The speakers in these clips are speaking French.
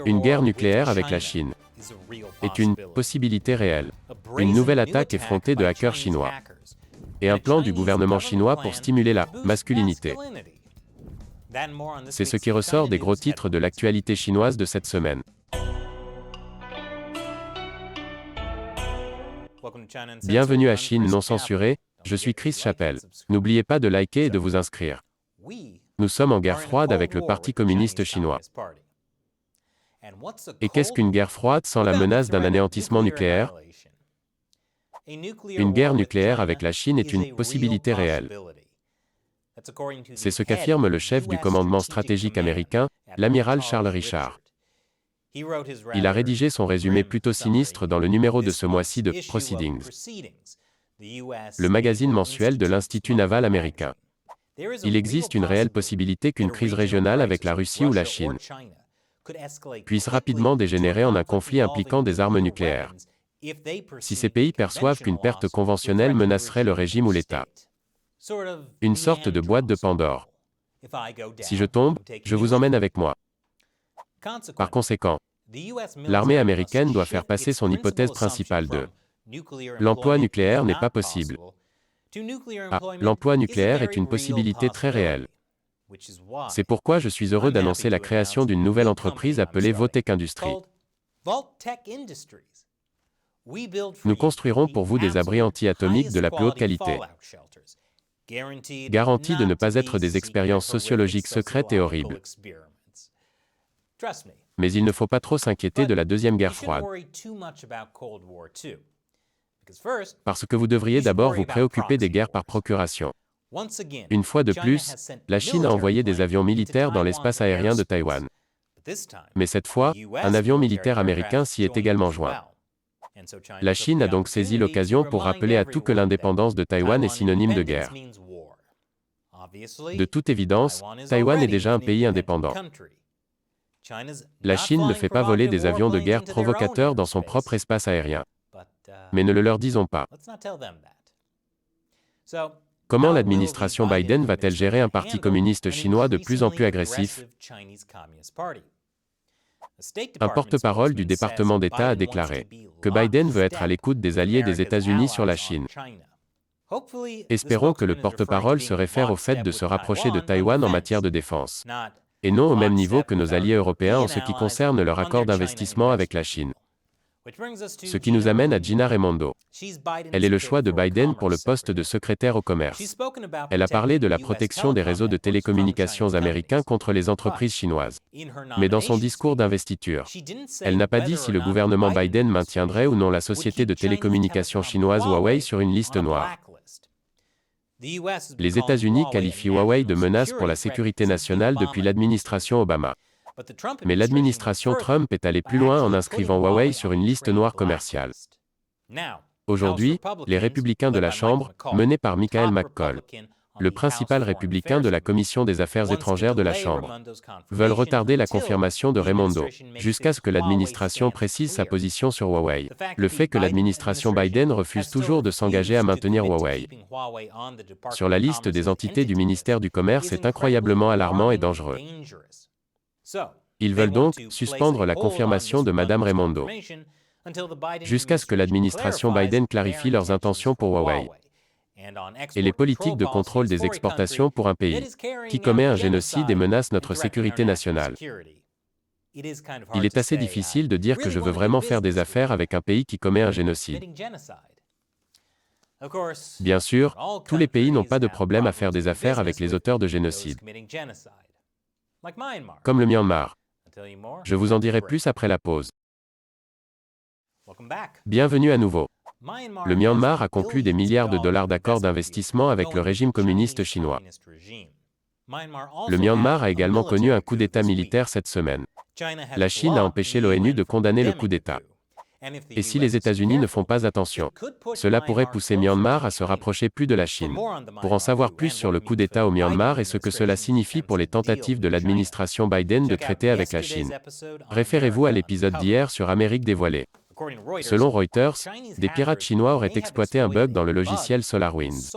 Une guerre nucléaire avec la Chine est une possibilité réelle. Une nouvelle attaque effrontée de hackers chinois. Et un plan du gouvernement chinois pour stimuler la masculinité. C'est ce qui ressort des gros titres de l'actualité chinoise de cette semaine. Bienvenue à Chine non censurée, je suis Chris Chappell. N'oubliez pas de liker et de vous inscrire. Nous sommes en guerre froide avec le Parti communiste chinois. Et qu'est-ce qu'une guerre froide sans la menace d'un anéantissement nucléaire? Une guerre nucléaire avec la Chine est une possibilité réelle. C'est ce qu'affirme le chef du commandement stratégique américain, l'amiral Charles Richard. Il a rédigé son résumé plutôt sinistre dans le numéro de ce mois-ci de Proceedings, le magazine mensuel de l'Institut naval américain. Il existe une réelle possibilité qu'une crise régionale avec la Russie ou la Chine puisse rapidement dégénérer en un conflit impliquant des armes nucléaires, si ces pays perçoivent qu'une perte conventionnelle menacerait le régime ou l'État. Une sorte de boîte de Pandore. Si je tombe, je vous emmène avec moi. Par conséquent, l'armée américaine doit faire passer son hypothèse principale de l'emploi nucléaire n'est pas possible à l'emploi nucléaire est une possibilité très réelle. C'est pourquoi je suis heureux d'annoncer la création d'une nouvelle entreprise appelée Vault-Tec Industries. Nous construirons pour vous des abris anti-atomiques de la plus haute qualité, garantis de ne pas être des expériences sociologiques secrètes et horribles. Mais il ne faut pas trop s'inquiéter de la Deuxième Guerre froide. Parce que vous devriez d'abord vous préoccuper des guerres par procuration. Une fois de plus, la Chine a envoyé des avions militaires dans l'espace aérien de Taïwan. Mais cette fois, un avion militaire américain s'y est également joint. La Chine a donc saisi l'occasion pour rappeler à tout que l'indépendance de Taïwan est synonyme de guerre. De toute évidence, Taïwan est déjà un pays indépendant. La Chine ne fait pas voler des avions de guerre provocateurs dans son propre espace aérien. Mais ne le leur disons pas. Comment l'administration Biden va-t-elle gérer un parti communiste chinois de plus en plus agressif? Un porte-parole du département d'État a déclaré que Biden veut être à l'écoute des alliés des États-Unis sur la Chine. Espérons que le porte-parole se réfère au fait de se rapprocher de Taïwan en matière de défense, et non au même niveau que nos alliés européens en ce qui concerne leur accord d'investissement avec la Chine. Ce qui nous amène à Gina Raimondo. Elle est le choix de Biden pour le poste de secrétaire au commerce. Elle a parlé de la protection des réseaux de télécommunications américains contre les entreprises chinoises. Mais dans son discours d'investiture, elle n'a pas dit si le gouvernement Biden maintiendrait ou non la société de télécommunications chinoise Huawei sur une liste noire. Les États-Unis qualifient Huawei de menace pour la sécurité nationale depuis l'administration Obama. Mais l'administration Trump est allée plus loin en inscrivant Huawei sur une liste noire commerciale. Aujourd'hui, les républicains de la Chambre, menés par Michael McCaul, le principal républicain de la Commission des Affaires étrangères de la Chambre, veulent retarder la confirmation de Raimondo, jusqu'à ce que l'administration précise sa position sur Huawei. Le fait que l'administration Biden refuse toujours de s'engager à maintenir Huawei sur la liste des entités du ministère du Commerce est incroyablement alarmant et dangereux. Ils veulent donc suspendre la confirmation de Mme Raimondo jusqu'à ce que l'administration Biden clarifie leurs intentions pour Huawei et les politiques de contrôle des exportations pour un pays qui commet un génocide et menace notre sécurité nationale. Il est assez difficile de dire que je veux vraiment faire des affaires avec un pays qui commet un génocide. Bien sûr, tous les pays n'ont pas de problème à faire des affaires avec les auteurs de génocide, comme le Myanmar. Je vous en dirai plus après la pause. Bienvenue à nouveau. Le Myanmar a conclu des milliards de dollars d'accords d'investissement avec le régime communiste chinois. Le Myanmar a également connu un coup d'État militaire cette semaine. La Chine a empêché l'ONU de condamner le coup d'État. Et si les États-Unis ne font pas attention, cela pourrait pousser Myanmar à se rapprocher plus de la Chine. Pour en savoir plus sur le coup d'État au Myanmar et ce que cela signifie pour les tentatives de l'administration Biden de traiter avec la Chine, référez-vous à l'épisode d'hier sur Amérique dévoilée. Selon Reuters, des pirates chinois auraient exploité un bug dans le logiciel SolarWinds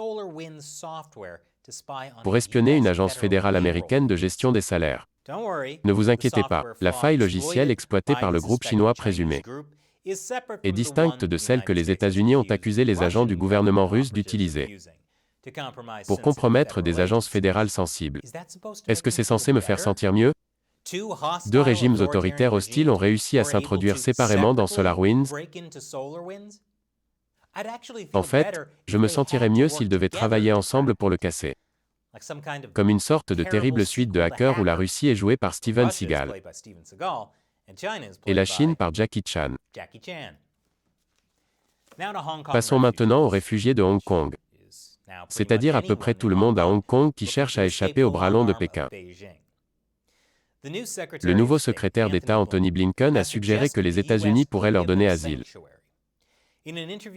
pour espionner une agence fédérale américaine de gestion des salaires. Ne vous inquiétez pas, la faille logicielle exploitée par le groupe chinois présumé est distincte de celle que les États-Unis ont accusé les agents du gouvernement russe d'utiliser pour compromettre des agences fédérales sensibles. Est-ce que c'est censé me faire sentir mieux? Deux régimes autoritaires hostiles ont réussi à s'introduire séparément dans SolarWinds. En fait, je me sentirais mieux s'ils devaient travailler ensemble pour le casser. Comme une sorte de terrible suite de hackers où la Russie est jouée par Steven Seagal et la Chine par Jackie Chan. Passons maintenant aux réfugiés de Hong Kong, c'est-à-dire à peu près tout le monde à Hong Kong qui cherche à échapper au bras long de Pékin. Le nouveau secrétaire d'État Anthony Blinken a suggéré que les États-Unis pourraient leur donner asile.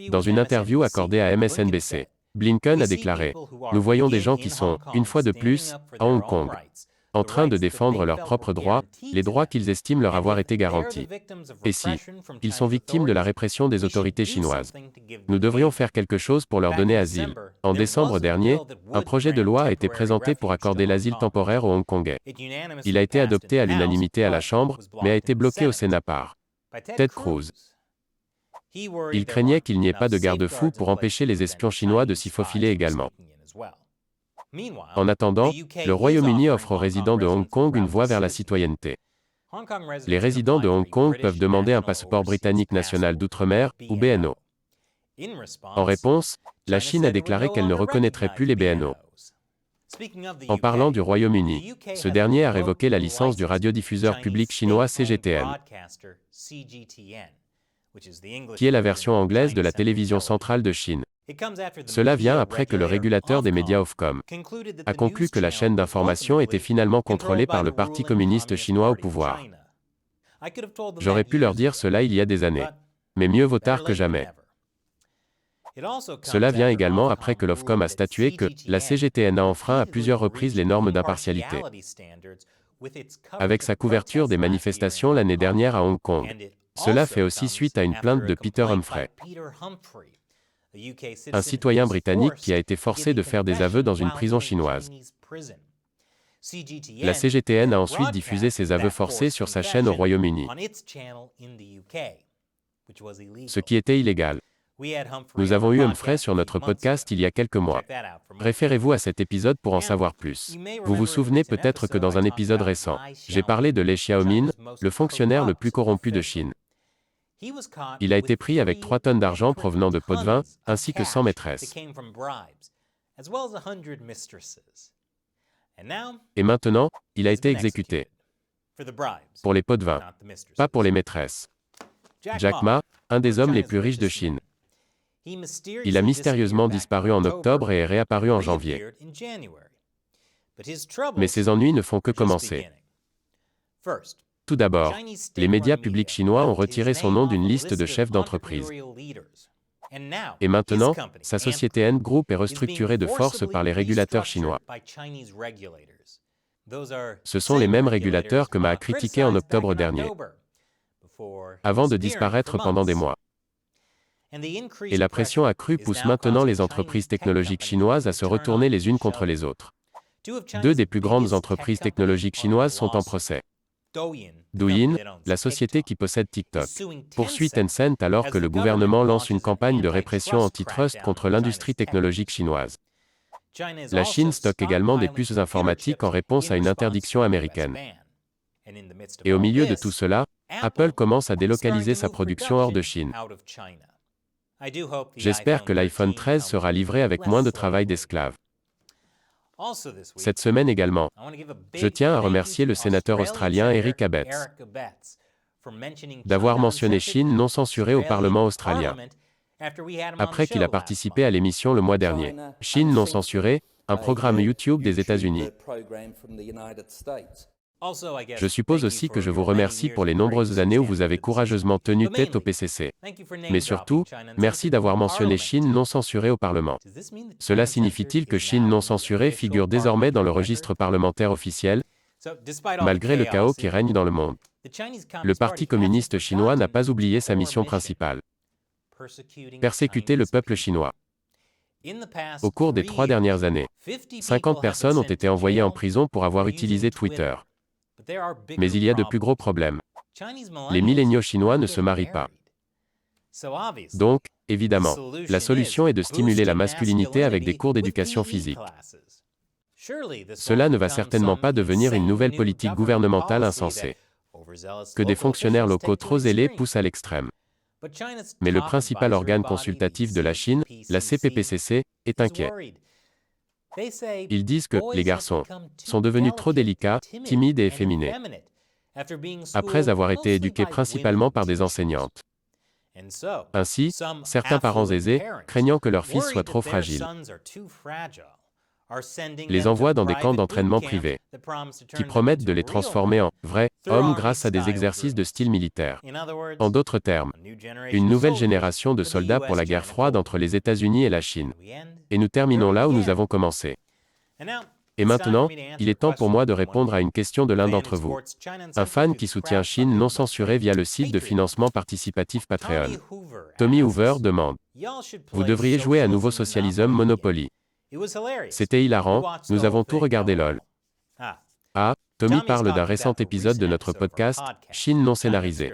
Dans une interview accordée à MSNBC, Blinken a déclaré « Nous voyons des gens qui sont, une fois de plus, à Hong Kong, en train de défendre leurs propres droits, les droits qu'ils estiment leur avoir été garantis. Et si, ils sont victimes de la répression des autorités chinoises, nous devrions faire quelque chose pour leur donner asile. » En décembre dernier, un projet de loi a été présenté pour accorder l'asile temporaire aux Hongkongais. Il a été adopté à l'unanimité à la Chambre, mais a été bloqué au Sénat par Ted Cruz. Il craignait qu'il n'y ait pas de garde-fous pour empêcher les espions chinois de s'y faufiler également. En attendant, le Royaume-Uni offre aux résidents de Hong Kong une voie vers la citoyenneté. Les résidents de Hong Kong peuvent demander un passeport britannique national d'outre-mer, ou BNO. En réponse, la Chine a déclaré qu'elle ne reconnaîtrait plus les BNO. En parlant du Royaume-Uni, ce dernier a révoqué la licence du radiodiffuseur public chinois CGTN, qui est la version anglaise de la télévision centrale de Chine. Cela vient après que le régulateur des médias Ofcom a conclu que la chaîne d'information était finalement contrôlée par le Parti communiste chinois au pouvoir. J'aurais pu leur dire cela il y a des années. Mais mieux vaut tard que jamais. Cela vient également après que l'Ofcom a statué que la CGTN a enfreint à plusieurs reprises les normes d'impartialité, avec sa couverture des manifestations l'année dernière à Hong Kong. Cela fait aussi suite à une plainte de Peter Humphrey, un citoyen britannique qui a été forcé de faire des aveux dans une prison chinoise. La CGTN a ensuite diffusé ses aveux forcés sur sa chaîne au Royaume-Uni, ce qui était illégal. Nous avons eu Humphrey sur notre podcast il y a quelques mois. Référez-vous à cet épisode pour en savoir plus. Vous vous souvenez peut-être que dans un épisode récent, j'ai parlé de Lei Xiaomin, le fonctionnaire le plus corrompu de Chine. Il a été pris avec 3 tonnes d'argent provenant de pots de vin, ainsi que 100 maîtresses. Et maintenant, il a été exécuté. Pour les pots de vin, pas pour les maîtresses. Jack Ma, un des hommes les plus riches de Chine. Il a mystérieusement disparu en octobre et est réapparu en janvier. Mais ses ennuis ne font que commencer. Tout d'abord, les médias publics chinois ont retiré son nom d'une liste de chefs d'entreprise. Et maintenant, sa société Ant Group est restructurée de force par les régulateurs chinois. Ce sont les mêmes régulateurs que Ma a critiqués en octobre dernier, avant de disparaître pendant des mois. Et la pression accrue pousse maintenant les entreprises technologiques chinoises à se retourner les unes contre les autres. 2 des plus grandes entreprises technologiques chinoises sont en procès. Douyin, la société qui possède TikTok, poursuit Tencent alors que le gouvernement lance une campagne de répression antitrust contre l'industrie technologique chinoise. La Chine stocke également des puces informatiques en réponse à une interdiction américaine. Et au milieu de tout cela, Apple commence à délocaliser sa production hors de Chine. J'espère que l'iPhone 13 sera livré avec moins de travail d'esclaves. Cette semaine également, je tiens à remercier le sénateur australien Eric Abetz d'avoir mentionné Chine non censurée au Parlement australien, après qu'il a participé à l'émission le mois dernier. Chine non censurée, un programme YouTube des États-Unis. Je suppose aussi que je vous remercie pour les nombreuses années où vous avez courageusement tenu tête au PCC. Mais surtout, merci d'avoir mentionné Chine non censurée au Parlement. Cela signifie-t-il que Chine non censurée figure désormais dans le registre parlementaire officiel, malgré le chaos qui règne dans le monde? Le Parti communiste chinois n'a pas oublié sa mission principale: persécuter le peuple chinois. Au cours des 3 dernières années, 50 personnes ont été envoyées en prison pour avoir utilisé Twitter. Mais il y a de plus gros problèmes. Les milléniaux chinois ne se marient pas. Donc, évidemment, la solution est de stimuler la masculinité avec des cours d'éducation physique. Cela ne va certainement pas devenir une nouvelle politique gouvernementale insensée, que des fonctionnaires locaux trop zélés poussent à l'extrême. Mais le principal organe consultatif de la Chine, la CPPCC, est inquiet. Ils disent que les garçons sont devenus trop délicats, timides et efféminés, après avoir été éduqués principalement par des enseignantes. Ainsi, certains parents aisés, craignant que leur fils soit trop fragile, les envoient dans des camps d'entraînement privés, qui promettent de les transformer en vrais hommes grâce à des exercices de style militaire. En d'autres termes, une nouvelle génération de soldats pour la guerre froide entre les États-Unis et la Chine. Et nous terminons là où nous avons commencé. Et maintenant, il est temps pour moi de répondre à une question de l'un d'entre vous. Un fan qui soutient Chine non censurée via le site de financement participatif Patreon. Tommy Hoover demande: vous devriez jouer à nouveau Socialism Monopoly. C'était hilarant, nous avons tout regardé lol. Ah, Tommy parle d'un récent épisode de notre podcast, Chine non scénarisée.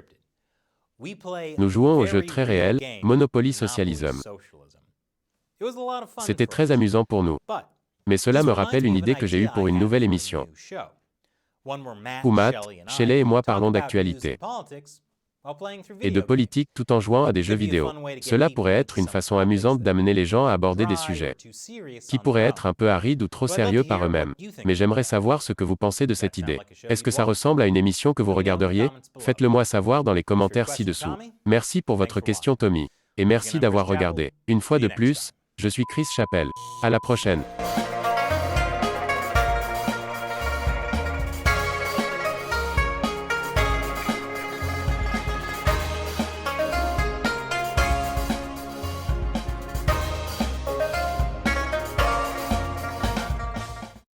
Nous jouons au jeu très réel, Monopoly Socialism. C'était très amusant pour nous. Mais cela me rappelle une idée que j'ai eue pour une nouvelle émission, où Matt, Shelley et moi parlons d'actualité et de politique tout en jouant à des jeux vidéo. Cela pourrait être une façon amusante d'amener les gens à aborder des sujets qui pourraient être un peu arides ou trop sérieux par eux-mêmes. Mais j'aimerais savoir ce que vous pensez de cette idée. Est-ce que ça ressemble à une émission que vous regarderiez? Faites-le moi savoir dans les commentaires ci-dessous. Merci pour votre question Tommy. Et merci d'avoir regardé. Une fois de plus, je suis Chris Chappell. À la prochaine.